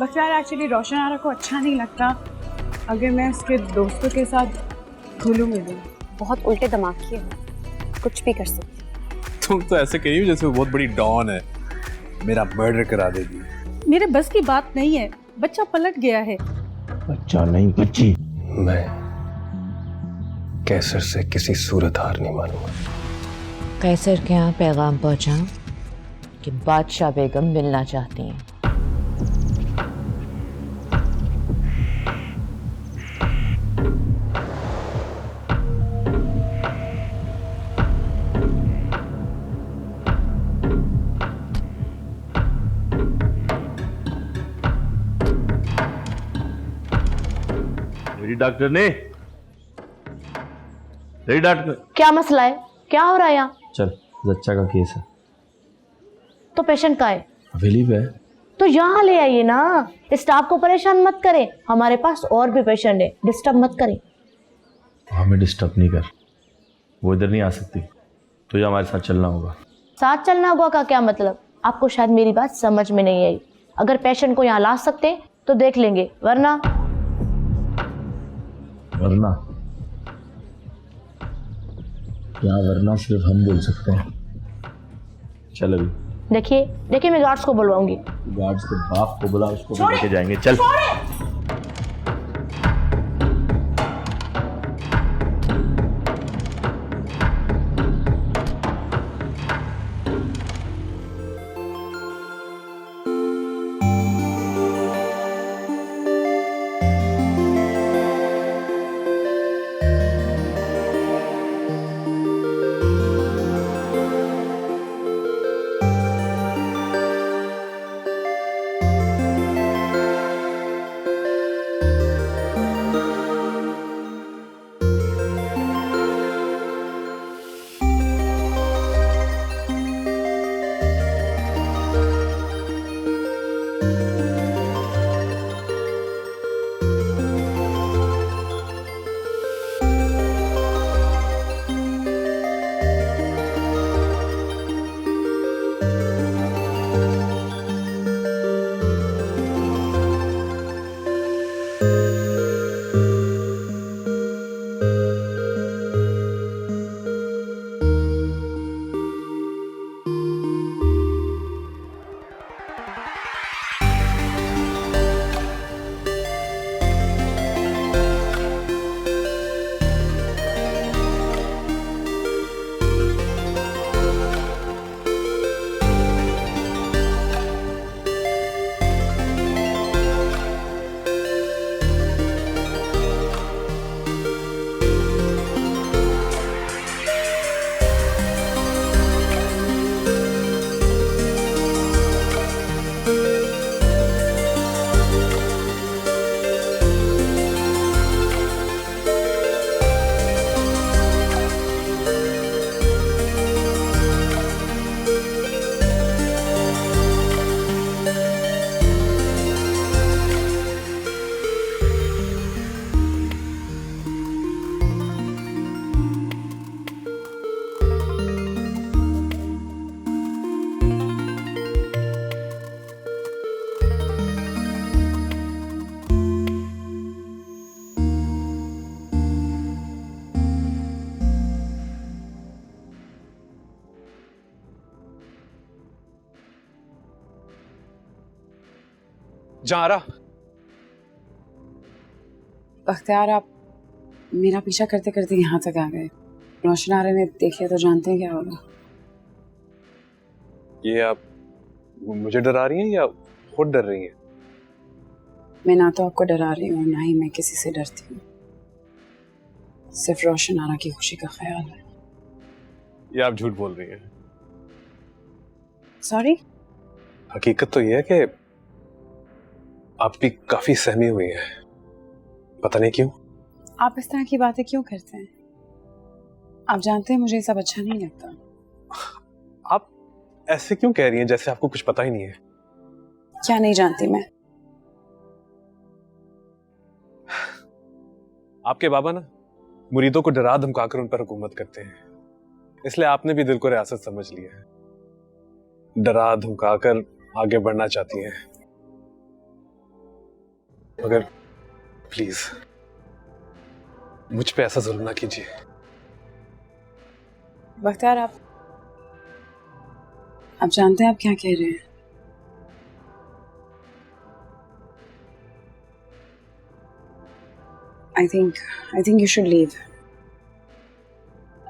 Bakhtiyar actually रोशन आरा को अच्छा नहीं लगता अगर मैं उसके दोस्तों के साथ घुलूं मिलूं। बहुत उल्टे दिमाग की है, कुछ भी कर सकती। तुम तो ऐसे कही हो जैसे वो बहुत बड़ी डॉन है, मेरा मर्डर करा देगी। मेरे बस की बात नहीं है, बच्चा पलट गया है। बच्चा नहीं बच्ची। मैं कैसर से किसी सूरत हार नहीं मानूंगा। कैसर के यहाँ पैगाम पहुंचा कि बादशाह बेगम मिलना चाहती हैं। डॉक्टर ने डॉक्टर, क्या मसला है? क्या हो रहा है यहाँ? चल, जच्चा का केस है। तो पेशेंट का है? हवेली पे है। तो यहाँ ले आइए ना, स्टाफ को परेशान मत करें, हमारे पास और भी पेशेंट है, डिस्टर्ब मत करें। हमें डिस्टर्ब नहीं कर, वो इधर नहीं आ सकती, तुझे हमारे साथ चलना होगा। साथ चलना होगा का क्या मतलब? आपको शायद मेरी बात समझ में नहीं आई। अगर पेशेंट को यहाँ ला सकते तो देख लेंगे, वरना यहाँ वरना सिर्फ हम बोल सकते हैं। चल अभी देखिए मैं गार्ड्स को बुलवाऊंगी। गार्ड्स के बाप को बुला, उसको भी लेके जाएंगे। चल जारा, बख्तियार आप मेरा पीछा करते करते यहाँ तक आ गए। रोशन आरा ने देख लिया तो जानते हैं क्या होगा। ये आप मुझे डरा रही हैं या खुद डर रही हैं? मैं ना तो आपको डरा रही हूँ, ना ही मैं किसी से डरती हूँ। सिर्फ रोशन आरा की खुशी का ख्याल है। ये आप झूठ बोल रही हैं। सॉरी। हकीकत तो ये है कि आप भी काफी सहमी हुई हैं, पता नहीं क्यों। आप इस तरह की बातें क्यों करते हैं? आप जानते हैं मुझे ये सब अच्छा नहीं लगता। आप ऐसे क्यों कह रही हैं जैसे आपको कुछ पता ही नहीं है? क्या नहीं जानती मैं? आपके बाबा ना मुरीदों को डरा धमकाकर उन पर हुकूमत करते हैं, इसलिए आपने भी दिल को रियासत समझ लिया है। डरा धमकाकर आगे बढ़ना चाहती हैं। मगर प्लीज मुझ पे ऐसा जुल्म ना कीजिए। बख्तियार, आप जानते हैं आप क्या कह रहे हैं? I think you should leave.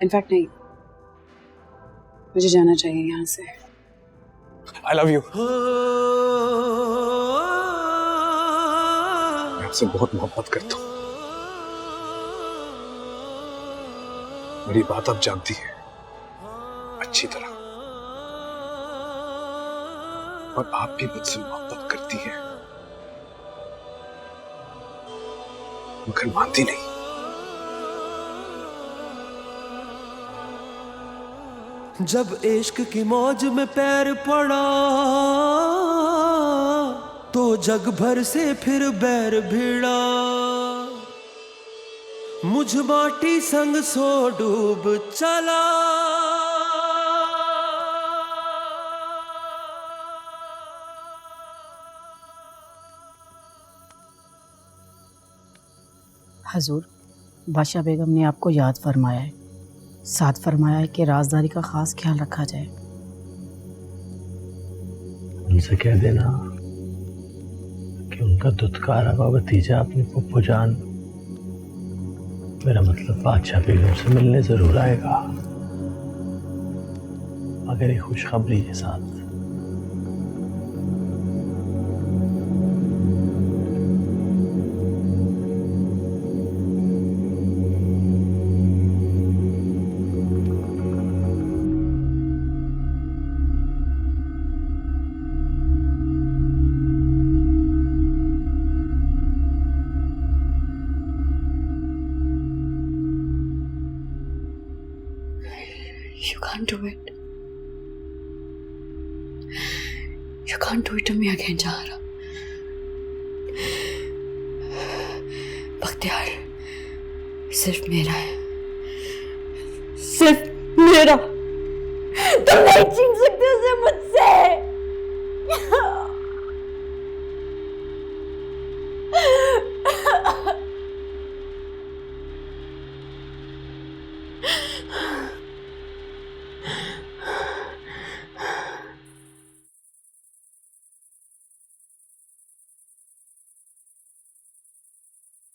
In fact नहीं, मुझे जाना चाहिए यहाँ से। I love you. मैं आपसे बहुत मोहब्बत करता हूँ। मेरी बात आप जानती हैं अच्छी तरह, और आप भी मुझसे मोहब्बत करती हैं, मगर मानती नहीं। जब इश्क की मौज में पैर पड़ा तो जग भर से फिर बैर भिड़ा, मुझ माटी संग सो डूब चला। हजूर, बादशाह बेगम ने आपको याद फरमाया है, साथ फरमाया है कि राजदारी का खास ख्याल रखा जाए। उनसे कह देना कि उनका दुत्कारा हुआ भतीजा अपनी पप्पू जान, मेरा मतलब बादशाह बेगम से मिलने जरूर आएगा, मगर एक खुशखबरी के साथ। You can't do it. You can't do it to me again, Jahara. Bakhtiyar सिर्फ मेरा है, सिर्फ मेरा। तुम नहीं छीन सकते उसे मुझसे।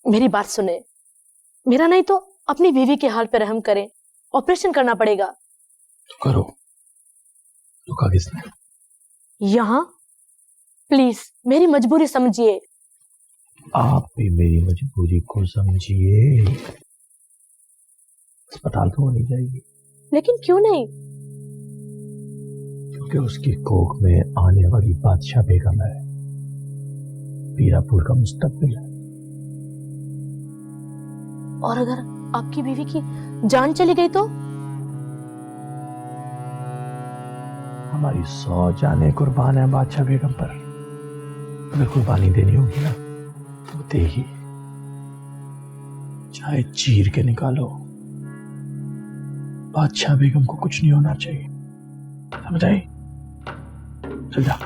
मेरी बात सुने, मेरा नहीं तो अपनी बीवी के हाल पे रहम करें, ऑपरेशन करना पड़ेगा। तो करो, रुका किसने? यहाँ प्लीज मेरी मजबूरी समझिए। आप भी मेरी मजबूरी को समझिए। अस्पताल तो होनी चाहिए। लेकिन क्यों नहीं? क्योंकि उसकी कोख में आने वाली बादशाह बेगम है, पीरापुर का मुस्तकबिल है। और अगर आपकी बीवी की जान चली गई तो? हमारी 100 जानें कुर्बान है बादशाह बेगम पर। अगर कुर्बानी देनी होगी ना तो देगी, चाहे चीर के निकालो। बादशाह बेगम को कुछ नहीं होना चाहिए, समझ आई? चल जा।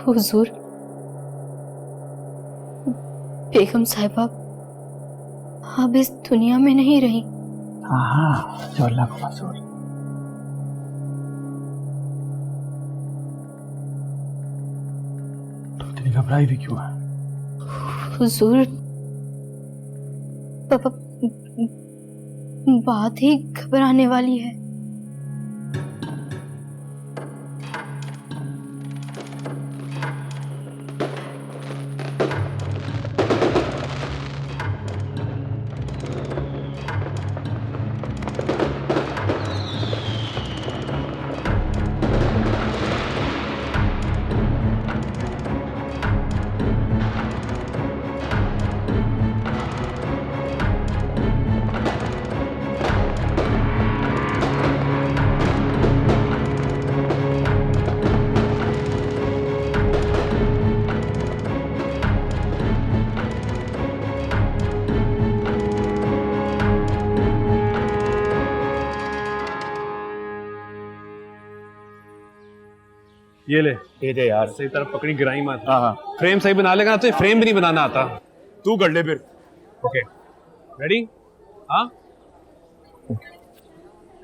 हुजूर, बेगम साहिबा अब इस दुनिया में नहीं रही। हाँ, जो अल्लाह को मंजूर। तो इतनी घबराई भी क्यों है? हुजूर, बात ही घबराने वाली है। ये ले, दे दे यार। सही तरफ पकड़ी, गिराई मत। हाँ हाँ, फ्रेम सही बना लेगा ना, तो फ्रेम भी नहीं बनाना आता। तू कर ले फिर। Okay, ready? हाँ।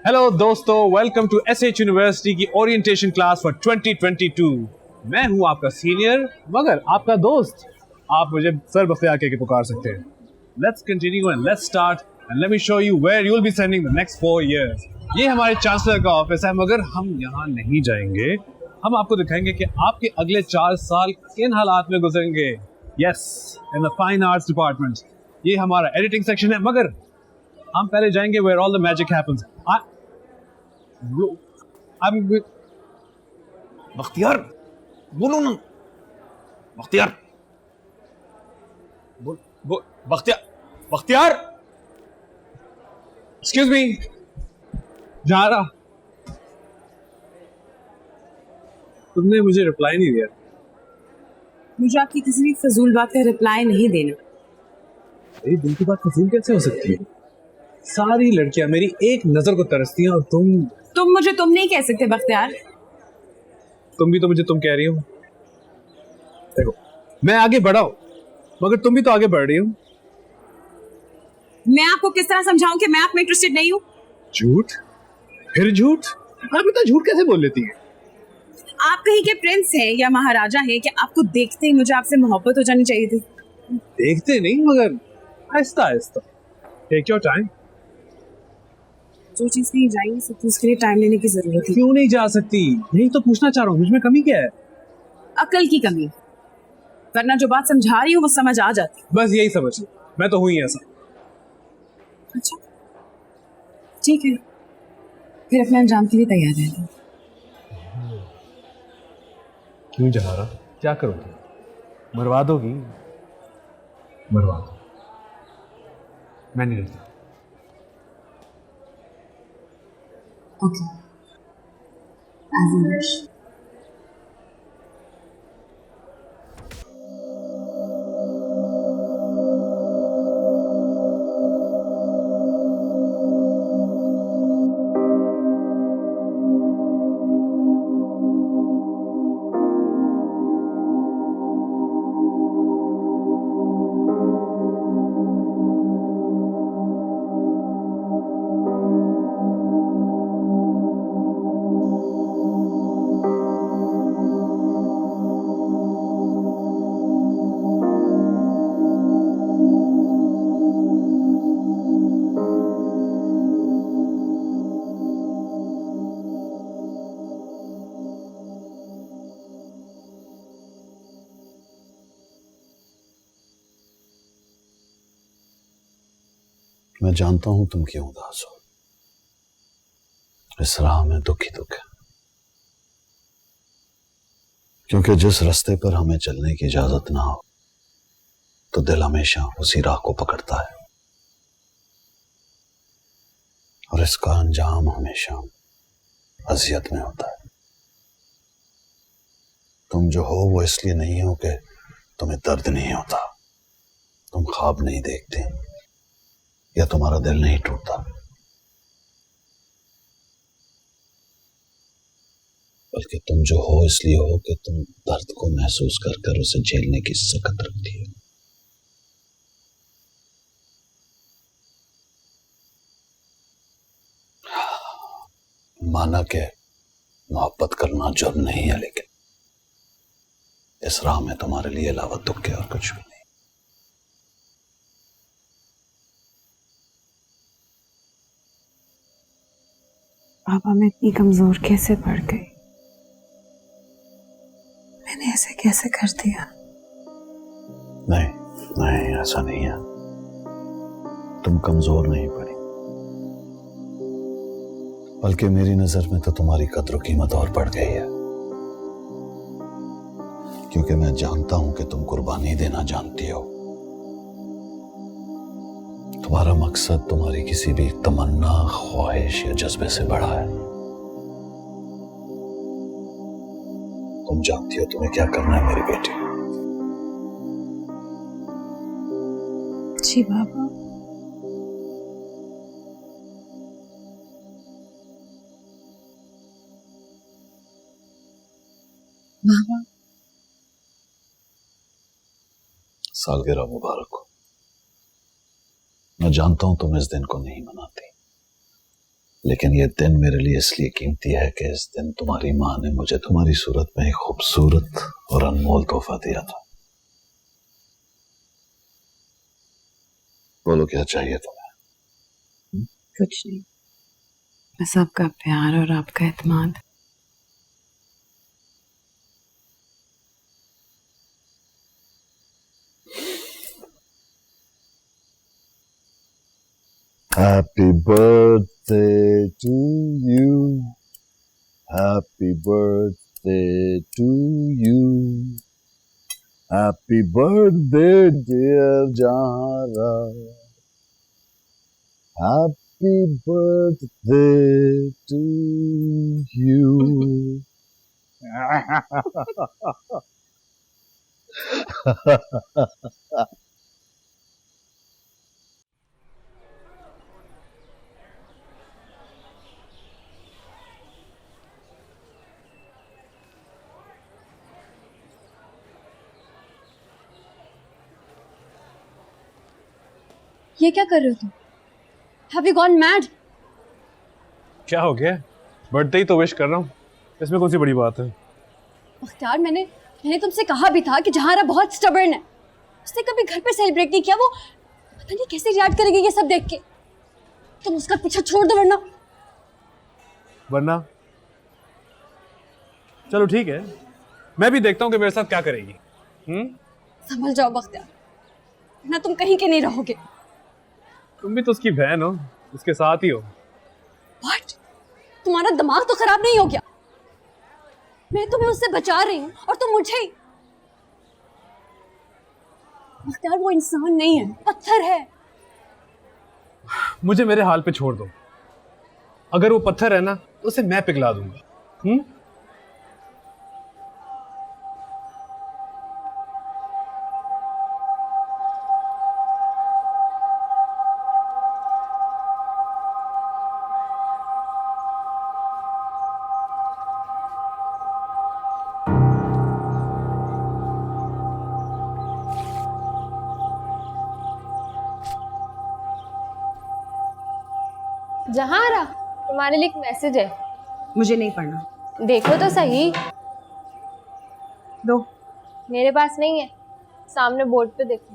हेलो दोस्तों, वेलकम टू एसएच यूनिवर्सिटी की ओरिएंटेशन क्लास फॉर 2022। मैं हूं आपका सीनियर मगर आपका दोस्त। आप मुझे सर बख्तियार कह के पुकार सकते हैं। Let's continue and let's start and let me show you where you will be spending the next 4 years. ये हमारे चांसलर का ऑफिस है, मगर हम यहाँ नहीं जाएंगे। हम आपको दिखाएंगे कि आपके अगले 4 साल किन हालात में गुजरेंगे। Yes, in the fine arts department. ये हमारा एडिटिंग सेक्शन है, मगर हम पहले जाएंगे where all the magic happens. Bakhtiyar बोलो ना, बख्तियार बोल, बख्तियार। एक्सक्यूज मी, जा रहा। तुमने मुझे रिप्लाई नहीं दिया। मुझे आपकी किसी भी फजूल बात का रिप्लाई नहीं देना। मेरी दिल की बात फजूल कैसे हो सकती है? सारी लड़कियां मेरी एक नजर को तरसती हैं और तुम मुझे तुम नहीं कह सकते बख्तियार। तुम भी तो मुझे तुम कह रही हो। देखो, मैं आगे बढ़ा हूं, मगर तुम भी तो आगे बढ़ रही हो। मैं आपको किस तरह समझाऊं कि मैं आप में इंटरेस्टेड नहीं हूँ? झूठ, फिर झूठ। आप इतना झूठ कैसे बोल लेती है? आप कहीं के प्रिंस हैं या महाराजा हैं कि आपको देखते ही मुझे आपसे मोहब्बत हो जानी चाहिए थी? देखते नहीं, मगर आहिस्ता आहिस्ता। Take your time. जो चीज नहीं जाएगी सकती उसके लिए टाइम लेने की जरूरत है। क्यों नहीं जा सकती? यही तो पूछना चाह रहा हूँ, मुझमें कमी क्या है? अकल की कमी, वरना जो बात समझा रही हूँ वो समझ आ जाती। बस यही समझ लो, मैं तो हूँ ही ऐसा। अच्छा ठीक है, फिर अपने अंजाम के लिए तैयार रहना। क्यों जा रहा? क्या करोगे? मरवा दोगी? मरवा दो, मैं नहीं रहता। Okay, as you wish. मैं जानता हूं तुम क्यों उदास हो। इस राह में दुख ही दुख है, क्योंकि जिस रास्ते पर हमें चलने की इजाजत ना हो तो दिल हमेशा उसी राह को पकड़ता है, और इसका अंजाम हमेशा अजियत में होता है। तुम जो हो वो इसलिए नहीं हो कि तुम्हें दर्द नहीं होता, तुम ख्वाब नहीं देखते, या तुम्हारा दिल नहीं टूटता। बल्कि तुम जो हो इसलिए हो कि तुम दर्द को महसूस कर कर उसे झेलने की सकत रखती हो। माना कि मोहब्बत करना जुर्म नहीं है, लेकिन इस राह में तुम्हारे लिए अलावा दुख के और कुछ भी नहीं। पापा मैं इतनी कमजोर कैसे पड़ गई? मैंने ऐसे कैसे कर दिया? नहीं नहीं, ऐसा नहीं है। तुम कमजोर नहीं पड़ी, बल्कि मेरी नजर में तो तुम्हारी कद्र कीमत और बढ़ गई है, क्योंकि मैं जानता हूं कि तुम कुर्बानी देना जानती हो। तुम्हारा मकसद तुम्हारी किसी भी तमन्ना, ख्वाहिश या जज्बे से बड़ा है। तुम जानती हो तुम्हें क्या करना है मेरी बेटी। जी बाबा। बाबा सालगिरह मुबारक हो। मैं जानता हूं तुम इस दिन को नहीं मनाती, लेकिन यह दिन मेरे लिए इसलिए कीमती है कि इस दिन तुम्हारी मां ने मुझे तुम्हारी सूरत में एक खूबसूरत और अनमोल तोहफा दिया था। बोलो क्या चाहिए तुम्हें? कुछ नहीं, बस आपका प्यार और आपका एतमाद। Happy birthday to you. Happy birthday to you. Happy birthday, dear Jara. Happy birthday to you. ये क्या कर रहे हो तुम? Have you gone mad? क्या हो गया? बर्थडे ही तो विश कर रहा हूँ, इसमें कौन सी बड़ी बात है? मुख्तार मैंने तुमसे कहा भी था कि जहारा बहुत स्टबर्न है, उसने कभी घर पे सेलिब्रेट नहीं किया। वो पता नहीं कैसे रिएक्ट करेगी ये सब देख के। तुम उसका पीछा छोड़ दो वरना चलो ठीक है, मैं भी देखता हूँ कि मेरे साथ क्या करेगी। संभल जाओ बख्तियार, ना तुम कहीं के नहीं रहोगे। तुम भी तो उसकी बहन हो, उसके साथ ही हो। What? तुम्हारा दिमाग तो खराब नहीं हो गया? मैं तुम्हें उससे बचा रही हूँ और तुम मुझे ही। मुख्तार वो इंसान नहीं है, पत्थर है। मुझे मेरे हाल पे छोड़ दो। अगर वो पत्थर है ना तो उसे मैं पिघला दूंगा। जहारा, तुम्हारे लिए एक मैसेज है। मुझे नहीं पढ़ना। देखो तो सही। दो। मेरे पास नहीं है, सामने बोर्ड पे देखो।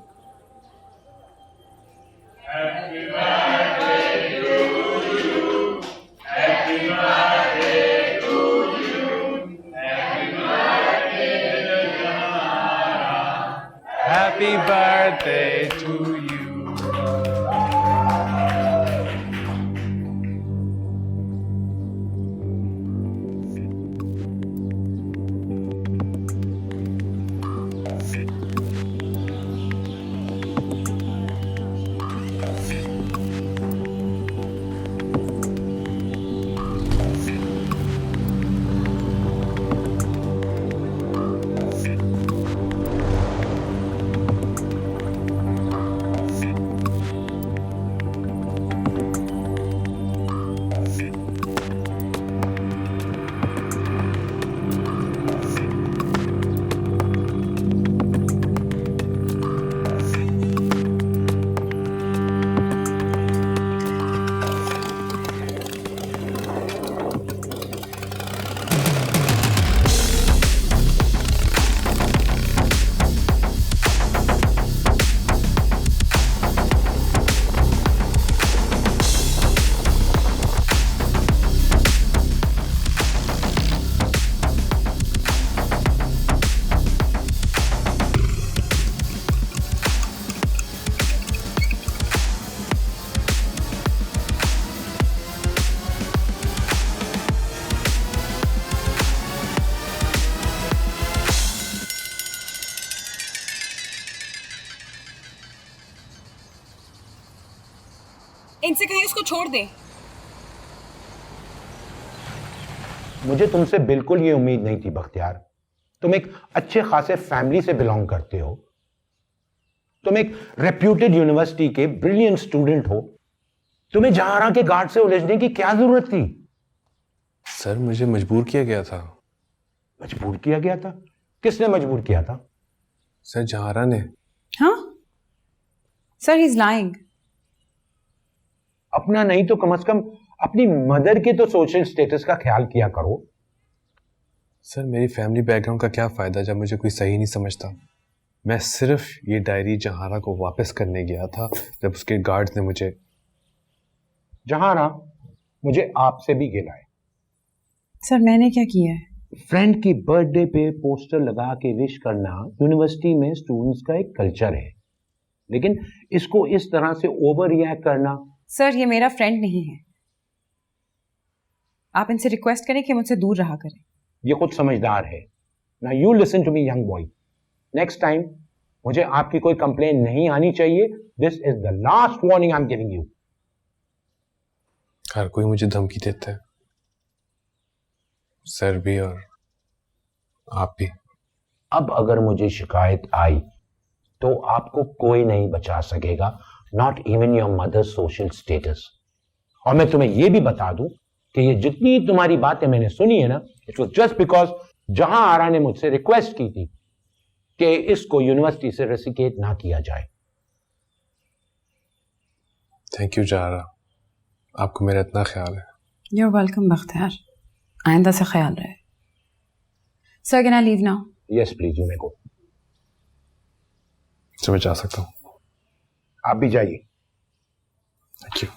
Happy birthday to you. इनसे कहें इसको छोड़ दे। मुझे तुमसे बिल्कुल ये उम्मीद नहीं थी बख्तियार। तुम एक अच्छे खासे फैमिली से बिलोंग करते हो, तुम एक रेप्यूटेड यूनिवर्सिटी के ब्रिलियंट स्टूडेंट हो, तुम्हें जहारा के गार्ड से उलझने की क्या जरूरत थी? सर मुझे मजबूर किया गया था। मजबूर किया गया था? किसने मजबूर किया था? सर जहारा ने। हाँ सर, ही इज लाइंग। अपना नहीं तो कम से कम अपनी मदर के तो सोशल स्टेटस का ख्याल किया करो। सर मेरी फैमिली बैकग्राउंड का क्या फायदा जब मुझे कोई सही नहीं समझता। मैं सिर्फ ये डायरी जहारा को वापस करने गया था जब उसके गार्ड्स ने मुझे। जहारा, मुझे आपसे भी गिला है। सर मैंने क्या किया है? फ्रेंड की बर्थडे पे पोस्टर लगा के विश करना यूनिवर्सिटी में स्टूडेंट्स का एक कल्चर है, लेकिन इसको इस तरह से ओवर रिएक्ट करना। सर ये मेरा फ्रेंड नहीं है, आप इनसे रिक्वेस्ट करें कि मुझसे दूर रहा करें। ये खुद समझदार है। ना you listen to me young boy, next time मुझे आपकी कोई कंप्लेन नहीं आनी चाहिए। This is the last warning I am giving you. हर कोई मुझे धमकी देता है, सर भी और आप भी। अब अगर मुझे शिकायत आई तो आपको कोई नहीं बचा सकेगा, not even your mother social status. और मैं तुम्हें यह भी बता दूं कि ये जितनी तुम्हारी बातें मैंने सुनी है ना, इट वाज जस्ट बिकॉज जहां आरा ने मुझसे रिक्वेस्ट की थी कि इसको यूनिवर्सिटी से रेसिकेट ना किया जाए। थैंक यू जहारा, आपको मेरा इतना ख्याल है। यू आर वेलकम बख्तियार, आइंदा से ख्याल रहे। Sir can I leave now? Yes please, you may go. तो मैं जा सकता हूँ? आप भी जाइए। Thank you.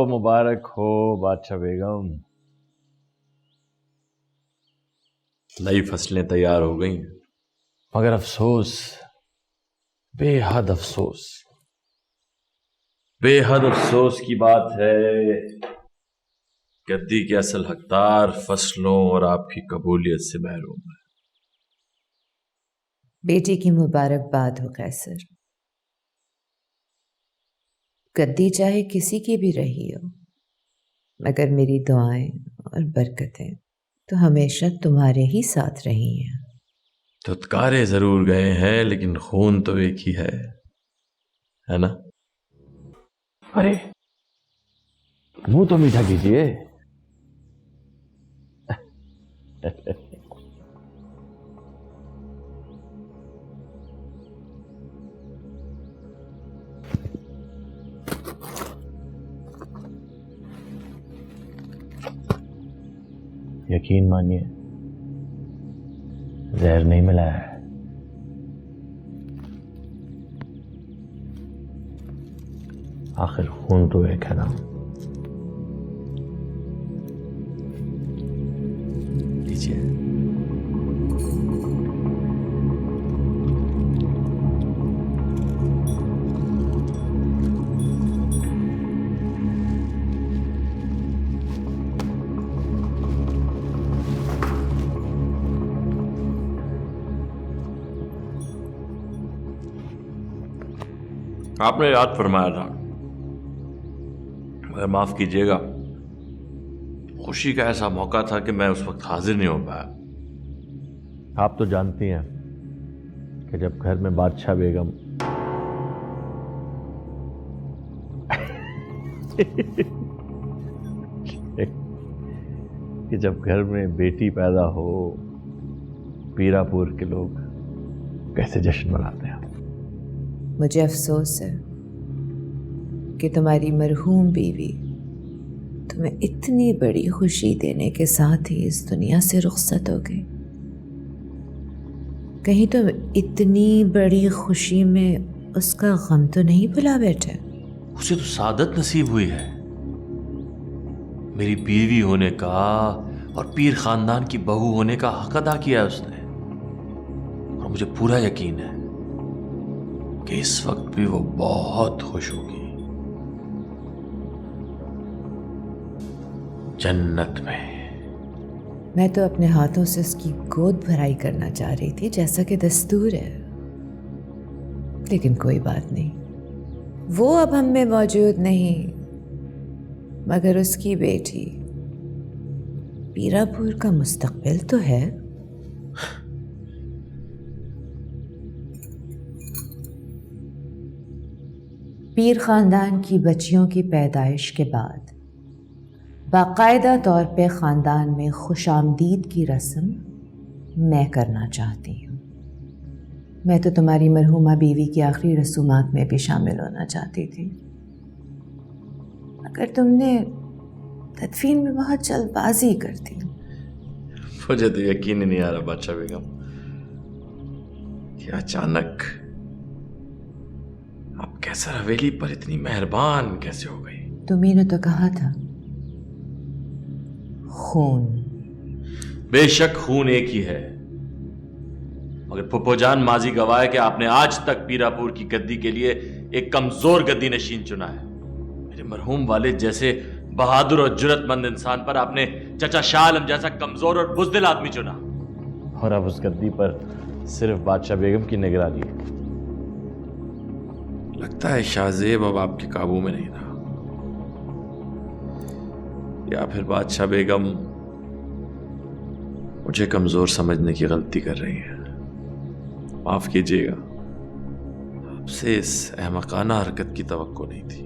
मुबारक हो बादशाह बेगम। नई फसलें तैयार हो गई, मगर अफसोस, बेहद अफसोस, बेहद अफसोस की बात है। गद्दी के असल हकदार फसलों और आपकी कबूलियत से महरूम है। बेटे की मुबारकबाद हो कैसर। गद्दी चाहे किसी की भी रही हो, मगर मेरी दुआएं और बरकतें तो हमेशा तुम्हारे ही साथ रही हैं। धुतकारे जरूर गए हैं लेकिन खून तो एक ही है ना? अरे मुंह तो मीठा कीजिए। यकीन मानिए, जहर नहीं मिला है। आखिर खून तो एक है ना। लीजिए। आपने याद फरमाया था, मगर माफ कीजिएगा, खुशी का ऐसा मौका था कि मैं उस वक्त हाजिर नहीं हो पाया। आप तो जानती हैं कि जब घर में बादशाह बेगम कि जब घर में बेटी पैदा हो, पीरापुर के लोग कैसे जश्न मनाते हैं। मुझे अफसोस है कि तुम्हारी मरहूम बीवी तुम्हें इतनी बड़ी खुशी देने के साथ ही इस दुनिया से रुखसत हो गई। कहीं तुम इतनी बड़ी खुशी में उसका गम तो नहीं भुला बैठे? उसे तो सादत नसीब हुई है, मेरी बीवी होने का और पीर खानदान की बहू होने का हक अदा किया है उसने। और मुझे पूरा यकीन है कि इस वक्त भी वो बहुत खुश होगी, जन्नत में। मैं तो अपने हाथों से उसकी गोद भराई करना चाह रही थी, जैसा कि दस्तूर है, लेकिन कोई बात नहीं, वो अब हम में मौजूद नहीं, मगर उसकी बेटी पीरापुर का मुस्तकबिल तो है। पीर खानदान की बच्चियों की पैदाइश के बाद बाकायदा तौर पे ख़ानदान में खुशामदीद की रस्म मैं करना चाहती हूँ। मैं तो तुम्हारी मरहूमा बीवी की आखिरी रसूमात में भी शामिल होना चाहती थी, अगर तुमने तदफीन में बहुत जल्दबाजी कर दी। मुझे तो यकीन ही नहीं आ रहा बादशाह बेगम कि अचानक आप कैसर हवेली पर इतनी मेहरबान कैसे हो गई। तुम्ही ने तो कहा था खून। बेशक खून एक ही है, मगर फुप्पोजान माजी गवाह है कि आपने आज तक पीरापुर की गद्दी के लिए एक कमजोर गद्दी नशीन चुना है। मेरे मरहूम वालिद जैसे बहादुर और जुर्रतमंद इंसान पर आपने चचा शाह आलम जैसा कमजोर और बुज़दिल आदमी चुना, और अब उस गद्दी पर सिर्फ बादशाह बेगम की निगरानी है। लगता है शाहजेब अब आपके काबू में नहीं रहा, या फिर बादशाह बेगम मुझे कमजोर समझने की गलती कर रही है। माफ कीजिएगा, आपसे इस अहमकाना हरकत की तवक्को नहीं थी।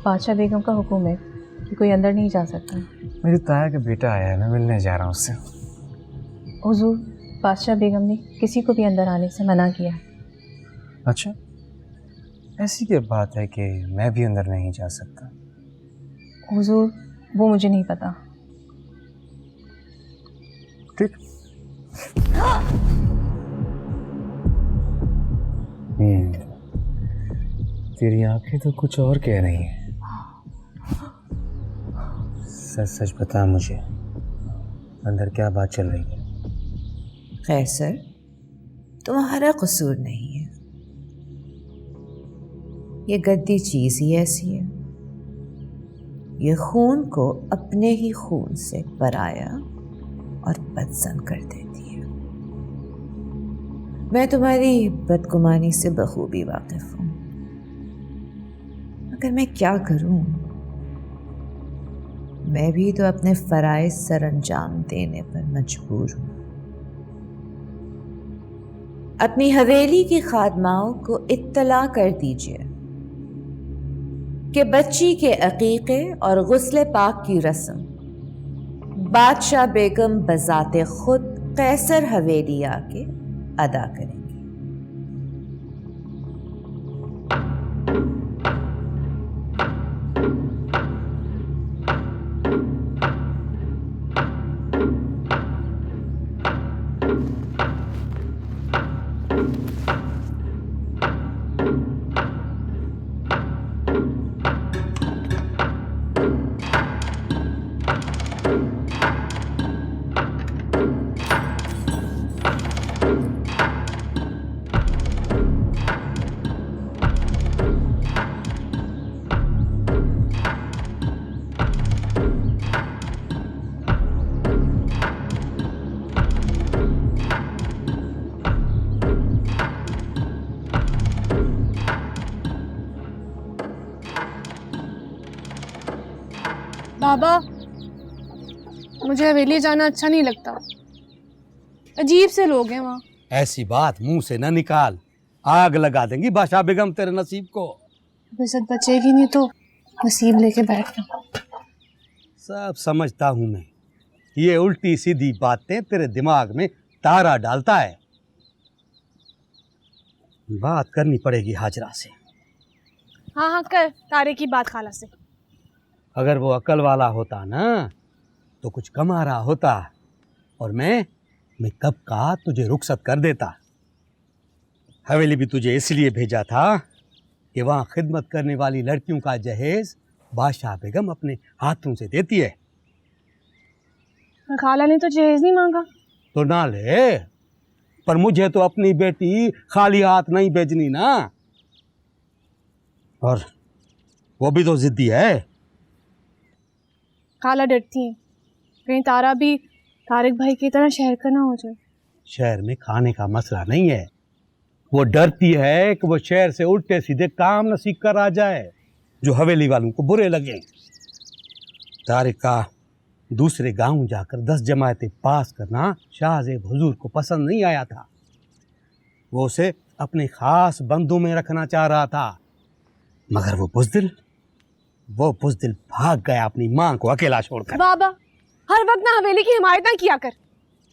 बादशाह बेगम का हुक्म है कि कोई अंदर नहीं जा सकता। मेरी ताया का बेटा आया है, मैं मिलने जा रहा हूँ उससे। हुजूर, बादशाह बेगम ने किसी को भी अंदर आने से मना किया है। अच्छा, ऐसी क्या बात है कि मैं भी अंदर नहीं जा सकता? हुजूर, वो मुझे नहीं पता। ठीक। तेरी आंखें तो कुछ और कह रही हैं। सच सच बता मुझे, अंदर क्या बात चल रही है? कैसर, तुम्हारा कसूर नहीं है, ये गद्दी चीज ही ऐसी है, ये खून को अपने ही खून से पराया और बदसन कर देती है। मैं तुम्हारी बदगुमानी से बखूबी वाकिफ हूं, मगर मैं क्या करूं? मैं भी तो अपने फराइज सर अंजाम देने पर मजबूर हूं। अपनी हवेली की खादमाओं को इत्तला कर दीजिए कि बच्ची के अकीके और गुस्ले पाक की रस्म बादशाह बेगम बजाते खुद कैसर हवेली आके अदा करेंगी। बाबा, मुझे हवेली जाना अच्छा नहीं लगता। अजीब से लोग हैं वहाँ। ऐसी बात मुंह से न निकाल, आग लगा देंगी बादशाह बेगम तेरे नसीब को। इज्जत बचेगी नहीं तो नसीब लेके बैठना। सब समझता हूं मैं, ये उल्टी सीधी बातें तेरे दिमाग में तारा डालता है। बात करनी पड़ेगी हाजरा से। हाँ हाँ कर तारे की बात खाला से। अगर वो अकल वाला होता ना तो कुछ कमा रहा होता, और मैं कब का तुझे रुखसत कर देता। हवेली भी तुझे इसलिए भेजा था कि वहाँ खिदमत करने वाली लड़कियों का जहेज बादशाह बेगम अपने हाथों से देती है। खाला ने तो जहेज नहीं मांगा। तो ना ले, पर मुझे तो अपनी बेटी खाली हाथ नहीं भेजनी ना। और वो भी तो जिद्दी है। खाला डरती है कहीं तारा भी तारिक भाई की तरह शहर का ना हो जाए। शहर में खाने का मसला नहीं है, वो डरती है कि वो शहर से उल्टे सीधे काम न सीख कर आ जाए जो हवेली वालों को बुरे लगे। तारिक का दूसरे गांव जाकर 10 जमायतें पास करना शाहजेब हुजूर को पसंद नहीं आया था। वो उसे अपने खास बंधु में रखना चाह रहा था, मगर वो बुज़दिल भाग गया अपनी मां को अकेला छोड़कर। बाबा, हर वक्त ना हवेली की हिमायत ना किया कर।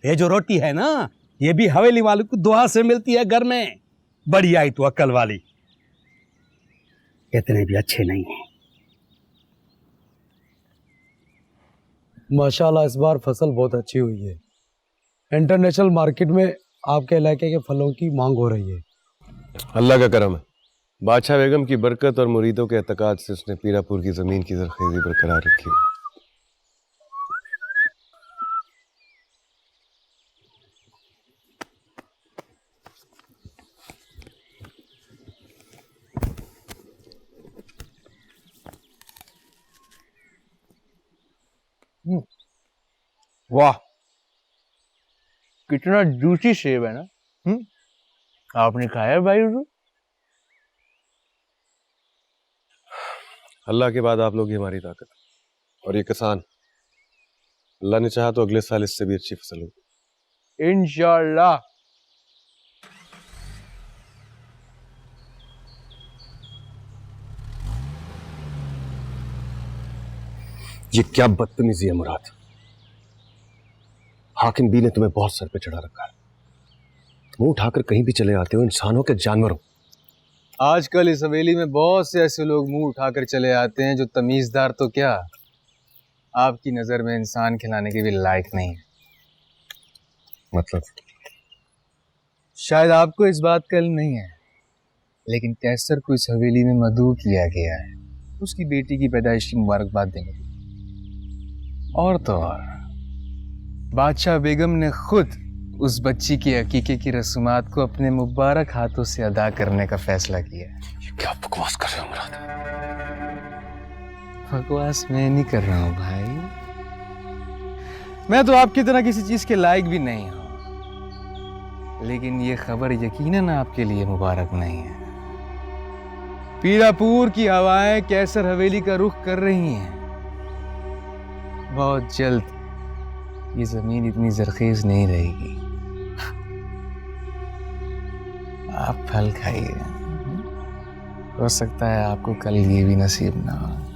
ये जो रोटी है ना, ये भी हवेली वालों को दुआ से मिलती है घर में। बड़ी आई तो अक्ल वाली, इतने भी अच्छे नहीं हैं। माशाल्लाह इस बार फसल बहुत अच्छी हुई है। इंटरनेशनल मार्केट में आपके इलाके के फलों की मांग हो रही है। अल्लाह का करम है। बादशाह बेगम की बरकत और मुरीदों के एतकाद से उसने पीरापुर की जमीन की जरखेजी बरकरार रखी है। वाह, कितना जूसी सेब है ना। आपने खाया है भाई? अल्लाह के बाद आप लोग ही हमारी ताकत, और ये किसान, अल्लाह ने चाहा तो अगले साल इससे भी अच्छी फसल होगी इंशाअल्लाह। ये क्या बदतमीजी है मुराद। हाकिम बी ने तुम्हें बहुत सर पे चढ़ा रखा है। तुम उठाकर कहीं भी चले आते हो, इंसानों के जानवरों। आजकल इस हवेली में बहुत से ऐसे लोग मुंह उठाकर चले आते हैं जो तमीजदार तो क्या, आपकी नजर में इंसान खिलाने के भी लायक नहीं है। मतलब शायद आपको इस बात का इल्म नहीं है, लेकिन कैसर को इस हवेली में मदऊ किया गया है उसकी बेटी की पैदाइश की मुबारकबाद देने के लिए। और तो और बादशाह बेगम ने खुद उस बच्ची की अकीके की रस्मात को अपने मुबारक हाथों से अदा करने का फैसला किया है। क्या बकवास कर रहे हो मुराद? बकवास मैं नहीं कर रहा हूं भाई, मैं तो आपकी तरह किसी चीज के लायक भी नहीं हूं, लेकिन ये खबर यकीनन आपके लिए मुबारक नहीं है। पीरापुर की हवाएं कैसर हवेली का रुख कर रही हैं। बहुत जल्द ये जमीन इतनी जरखेज नहीं रहेगी। आप फल खाइए, हो सकता है आपको कल ये भी नसीब ना हो।